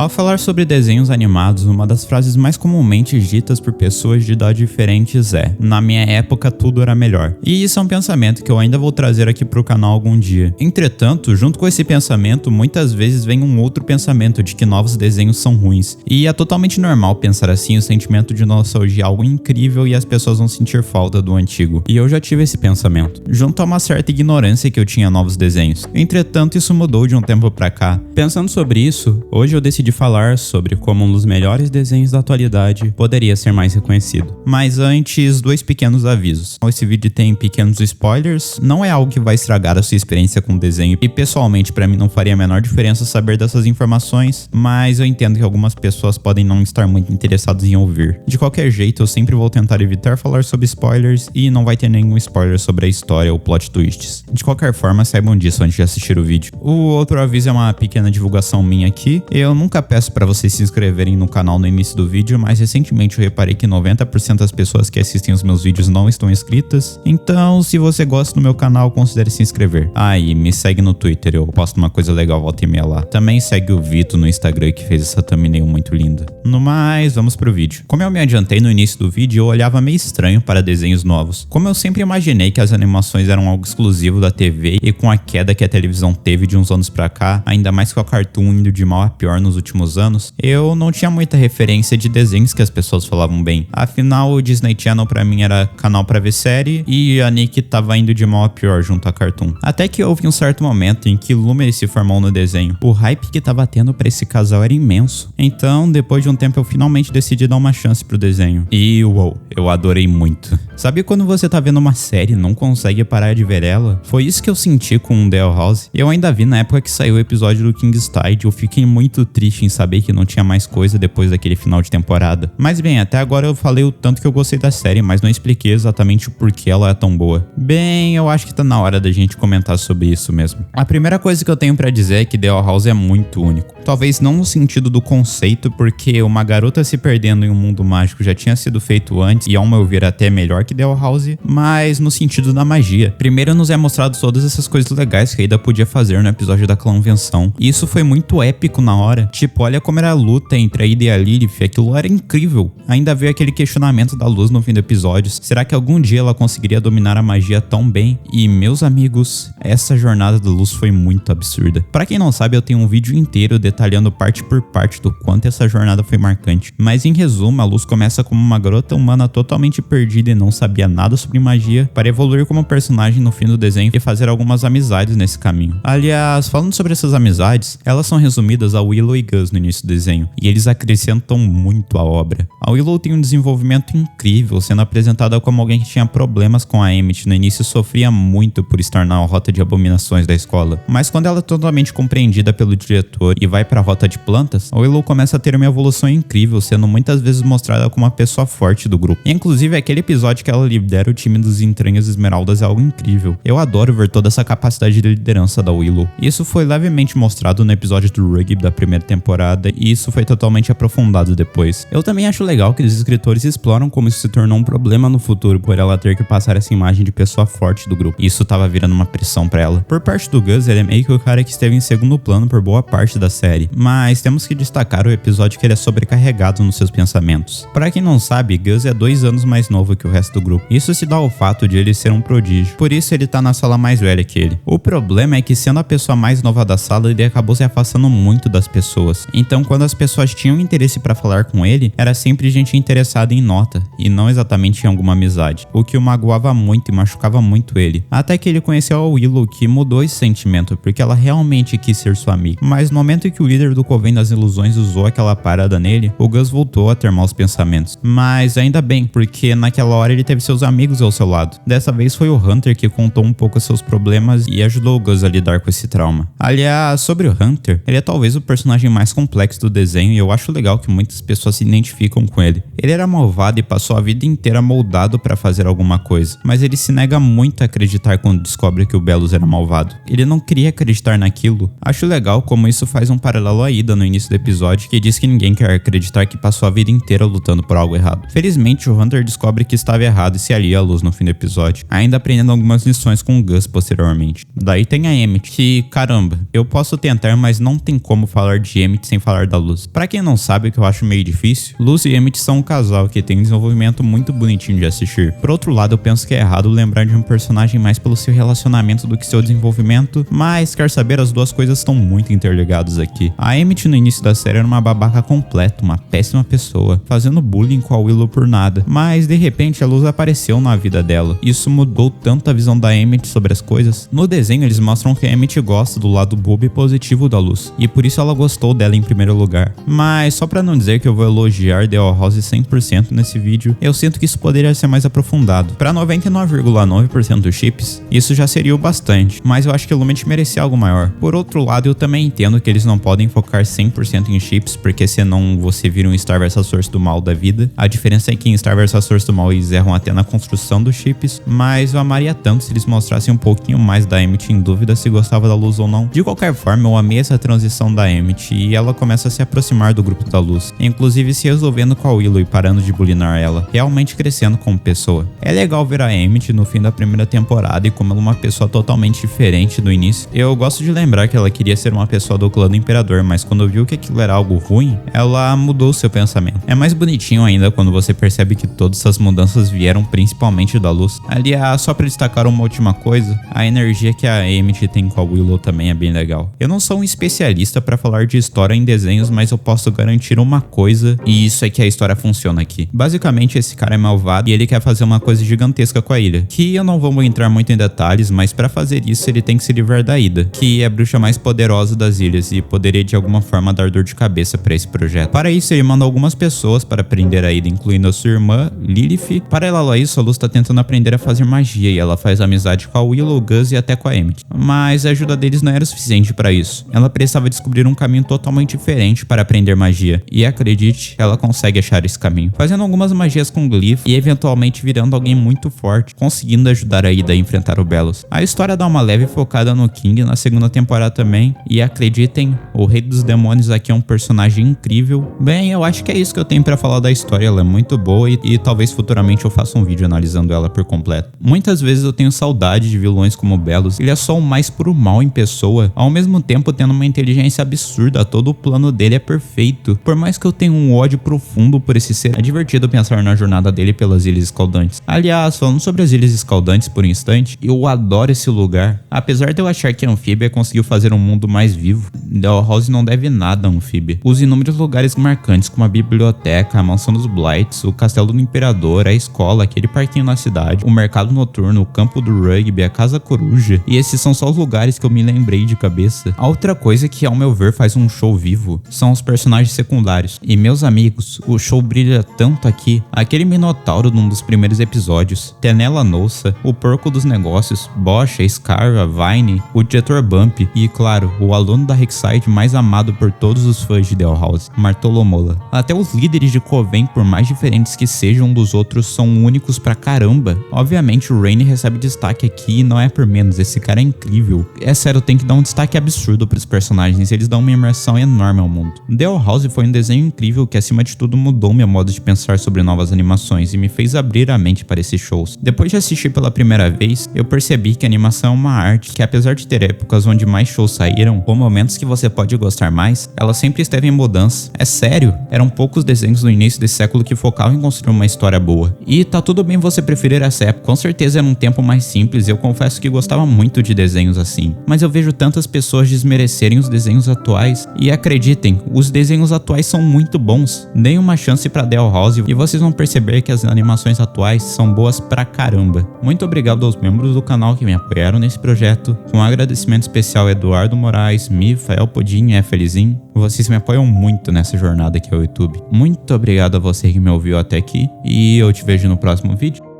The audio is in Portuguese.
Ao falar sobre desenhos animados, uma das frases mais comumente ditas por pessoas de idades diferentes é: na minha época tudo era melhor. E isso é um pensamento que eu ainda vou trazer aqui pro canal algum dia. Entretanto, junto com esse pensamento, muitas vezes vem um outro pensamento de que novos desenhos são ruins. E é totalmente normal pensar assim, o sentimento de nostalgia é algo incrível e as pessoas vão sentir falta do antigo. E eu já tive esse pensamento, junto a uma certa ignorância que eu tinha novos desenhos. Entretanto, isso mudou de um tempo pra cá. Pensando sobre isso, hoje eu decidi falar sobre como um dos melhores desenhos da atualidade poderia ser mais reconhecido. Mas antes, dois pequenos avisos. Esse vídeo tem pequenos spoilers, não é algo que vai estragar a sua experiência com o desenho, e pessoalmente pra mim não faria a menor diferença saber dessas informações, mas eu entendo que algumas pessoas podem não estar muito interessadas em ouvir. De qualquer jeito, eu sempre vou tentar evitar falar sobre spoilers e não vai ter nenhum spoiler sobre a história ou plot twists. De qualquer forma, saibam disso antes de assistir o vídeo. O outro aviso é uma pequena divulgação minha aqui. Eu nunca peço para vocês se inscreverem no canal no início do vídeo, mas recentemente eu reparei que 90% das pessoas que assistem os meus vídeos não estão inscritas. Então, se você gosta do meu canal, considere se inscrever. E me segue no Twitter, eu posto uma coisa legal volta e meia lá. Também segue o Vito no Instagram, que fez essa thumbnail muito linda. No mais, vamos pro vídeo. Como eu me adiantei no início do vídeo, eu olhava meio estranho para desenhos novos. Como eu sempre imaginei que as animações eram algo exclusivo da TV, e com a queda que a televisão teve de uns anos pra cá, ainda mais com a Cartoon indo de mal a pior nos últimos anos, eu não tinha muita referência de desenhos que as pessoas falavam bem. Afinal, o Disney Channel pra mim era canal pra ver série, e a Nick tava indo de mal a pior junto à Cartoon. Até que houve um certo momento em que Loomer se formou no desenho. O hype que tava tendo pra esse casal era imenso. Então, depois de um tempo, eu finalmente decidi dar uma chance pro desenho. E uou, eu adorei muito. Sabe quando você tá vendo uma série e não consegue parar de ver ela? Foi isso que eu senti com The House. Eu ainda vi na época que saiu o episódio do King's Tide. Eu fiquei muito triste em saber que não tinha mais coisa depois daquele final de temporada. Mas bem, até agora eu falei o tanto que eu gostei da série, mas não expliquei exatamente o porquê ela é tão boa. Bem, eu acho que tá na hora da gente comentar sobre isso mesmo. A primeira coisa que eu tenho pra dizer é que The House é muito único. Talvez não no sentido do conceito, porque uma garota se perdendo em um mundo mágico já tinha sido feito antes, e ao meu ver até melhor que The House, mas no sentido da magia. Primeiro nos é mostrado todas essas coisas legais que a Ada podia fazer no episódio da Convenção, e isso foi muito épico na hora. Tipo, olha como era a luta entre a Ada e a Lilith, aquilo era incrível. Ainda veio aquele questionamento da Luz no fim do episódio, será que algum dia ela conseguiria dominar a magia tão bem? E meus amigos, essa jornada da Luz foi muito absurda. Pra quem não sabe, eu tenho um vídeo inteiro detalhando parte por parte do quanto essa jornada foi marcante. Mas em resumo, a Luz começa como uma garota humana totalmente perdida e não sabia nada sobre magia, para evoluir como personagem no fim do desenho e fazer algumas amizades nesse caminho. Aliás, falando sobre essas amizades, elas são resumidas a Willow e Gus no início do desenho, e eles acrescentam muito à obra. A Willow tem um desenvolvimento incrível, sendo apresentada como alguém que tinha problemas com a Emmett. No início sofria muito por estar na rota de abominações da escola, mas quando ela é totalmente compreendida pelo diretor e vai para a rota de plantas, a Willow começa a ter uma evolução incrível, sendo muitas vezes mostrada como uma pessoa forte do grupo. E inclusive aquele episódio que ela lidera o time dos Entranhas Esmeraldas é algo incrível. Eu adoro ver toda essa capacidade de liderança da Willow. Isso foi levemente mostrado no episódio do Rugby da primeira temporada, e isso foi totalmente aprofundado depois. Eu também acho legal que os escritores exploram como isso se tornou um problema no futuro, por ela ter que passar essa imagem de pessoa forte do grupo. Isso tava virando uma pressão pra ela. Por parte do Gus, ele é meio que o cara que esteve em segundo plano por boa parte da série, mas temos que destacar o episódio que ele é sobrecarregado nos seus pensamentos. Pra quem não sabe, Gus é 2 anos mais novo que o resto do grupo. Isso se dá ao fato de ele ser um prodígio, por isso ele tá na sala mais velha que ele. O problema é que, sendo a pessoa mais nova da sala, ele acabou se afastando muito das pessoas. Então, quando as pessoas tinham interesse pra falar com ele, era sempre gente interessada em nota, e não exatamente em alguma amizade, o que o magoava muito e machucava muito ele. Até que ele conheceu a Willow, que mudou esse sentimento, porque ela realmente quis ser sua amiga. Mas no momento em que o líder do Coven das Ilusões usou aquela parada nele, o Gus voltou a ter maus pensamentos. Mas ainda bem, porque naquela hora ele teve seus amigos ao seu lado. Dessa vez foi o Hunter que contou um pouco seus problemas e ajudou o Gus a lidar com esse trauma. Aliás, sobre o Hunter, ele é talvez o personagem mais complexo do desenho, e eu acho legal que muitas pessoas se identificam com ele. Ele era malvado e passou a vida inteira moldado para fazer alguma coisa, mas ele se nega muito a acreditar quando descobre que o Belus era malvado. Ele não queria acreditar naquilo. Acho legal como isso faz um paralelo a Ida no início do episódio, que diz que ninguém quer acreditar que passou a vida inteira lutando por algo errado. Felizmente, o Hunter descobre que estava errado e se alia à Luz no fim do episódio, ainda aprendendo algumas lições com o Gus posteriormente. Daí tem a Emmett, que, caramba, eu posso tentar, mas não tem como falar de Emmett sem falar da Luz. Pra quem não sabe, o que eu acho meio difícil, Luz e Emmett são um casal que tem um desenvolvimento muito bonitinho de assistir. Por outro lado, eu penso que é errado lembrar de um personagem mais pelo seu relacionamento do que seu desenvolvimento, mas quer saber, as duas coisas estão muito interligadas aqui. A Emmett no início da série era uma babaca completa, uma péssima pessoa, fazendo bullying com a Willow por nada, mas de repente a Luz apareceu na vida dela. Isso mudou tanto a visão da Emmett sobre as coisas. No desenho eles mostram que a Emmett gosta do lado bobo e positivo da Luz, e por isso ela gostou dela em primeiro lugar. Mas só pra não dizer que eu vou elogiar The House 100% nesse vídeo, eu sinto que isso poderia ser mais aprofundado. Pra 99,9% dos chips, isso já seria o bastante, mas eu acho que o Lumet merecia algo maior. Por outro lado, eu também entendo que eles não podem focar 100% em chips, porque senão você vira um Star vs Source do mal da vida. A diferença é que em Star vs Source do mal eles erram até na construção dos chips, mas eu amaria tanto se eles mostrassem um pouquinho mais da Emmett em dúvida se gostava da Luz ou não. De qualquer forma, eu amei essa transição da Emmett e ela começa a se aproximar do grupo da Luz, inclusive se resolvendo com a Willow e parando de bulinar ela, realmente crescendo como pessoa. É legal ver a Emmett no fim da primeira temporada e como ela é uma pessoa totalmente diferente do início. Eu gosto de lembrar que ela queria ser uma pessoa do clã do Imperador, mas quando viu que aquilo era algo ruim, ela mudou seu pensamento. É mais bonitinho ainda quando você percebe que todas essas mudanças vieram principalmente da Luz. Aliás, só pra destacar uma última coisa, a energia que a Emmett tem com a Willow também é bem legal. Eu não sou um especialista pra falar de história em desenhos, mas eu posso garantir uma coisa, e isso é que a história funciona aqui. Basicamente, esse cara é malvado e ele quer fazer uma coisa gigantesca com a ilha, que eu não vou entrar muito em detalhes, mas pra fazer isso ele tem que se livrar da Ida, que é a bruxa mais poderosa das ilhas e poderia de alguma forma dar dor de cabeça pra esse projeto. Para isso, ele manda algumas pessoas para prender a Ida, incluindo a sua irmã, Lilith. Paralelo a isso, a Luz tá tentando aprender a fazer magia e ela faz amizade com a Willow, Gus e até com a Emmett. Mas a ajuda deles não era suficiente para isso. Ela precisava descobrir um caminho totalmente diferente para aprender magia, e acredite, ela consegue achar esse caminho, fazendo algumas magias com Glyph e eventualmente virando alguém muito forte, conseguindo ajudar a Ida a enfrentar o Belos. A história dá uma leve focada no King na segunda temporada também, e acreditem, o Rei dos Demônios aqui é um personagem incrível. Bem, eu acho que é isso que eu tenho pra falar da história, ela é muito boa e talvez futuramente eu faça um vídeo analisando ela por completo. Muitas vezes eu tenho saudade de vilões como Belos, ele é só o mais puro mal em pessoa, ao mesmo tempo tendo uma inteligência absurda, todo o plano dele é perfeito. Por mais que eu tenha um ódio profundo por esse ser, é divertido pensar na jornada dele pelas Ilhas Escaldantes. Aliás, falando sobre as Ilhas Escaldantes por um instante, eu adoro esse lugar. Apesar de eu achar que a Anfíbia conseguiu fazer um mundo mais vivo, The House não deve nada a Anfíbia. Os inúmeros lugares marcantes como a biblioteca, a mansão dos Blights, o castelo do Imperador, a escola, aquele parquinho na cidade, o mercado noturno, o campo do rugby, a casa coruja, e esses são só os lugares que eu me lembrei de cabeça. A outra coisa que, ao meu ver, faz um show vivo são os personagens secundários. E meus amigos, o show brilha tanto aqui. Aquele Minotauro num dos primeiros episódios, Tenela Nousa, o porco dos negócios, Bosch, Scar, a Vine, o diretor Bump e, claro, o aluno da Rek'Sai mais amado por todos os fãs de The House, Martolomola. Até os líderes de Coven, por mais diferentes que sejam um dos outros, são únicos pra caramba. Obviamente o Rain recebe destaque aqui e não é por menos, esse cara é incrível. É sério, tem que dar um destaque absurdo pros personagens, eles dão uma imersão enorme ao mundo. The House foi um desenho incrível que acima de tudo mudou meu modo de pensar sobre novas animações e me fez abrir a mente para esses shows. Depois de assistir pela primeira vez, eu percebi que a animação é uma arte que, apesar de ter épocas onde mais shows saíram, ou momentos que você pode gostar mais, ela sempre esteve em mudança. É sério, eram poucos desenhos no início desse século que focavam em construir uma história boa. E tá tudo bem você preferir essa época, com certeza era um tempo mais simples e eu confesso que gostava muito de desenhos assim. Mas eu vejo tantas pessoas desmerecerem os desenhos atuais, e acreditem, os desenhos atuais são muito bons. Deem uma chance pra The House e vocês vão perceber que as animações atuais são boas pra caramba. Muito obrigado aos membros do canal que me apoiaram nesse projeto, com um agradecimento especial a Eduardo Moraes, Mifael Podin e Felizinho. Vocês me apoiam muito nessa jornada que é o YouTube. Muito obrigado a você que me ouviu até aqui e eu te vejo no próximo vídeo.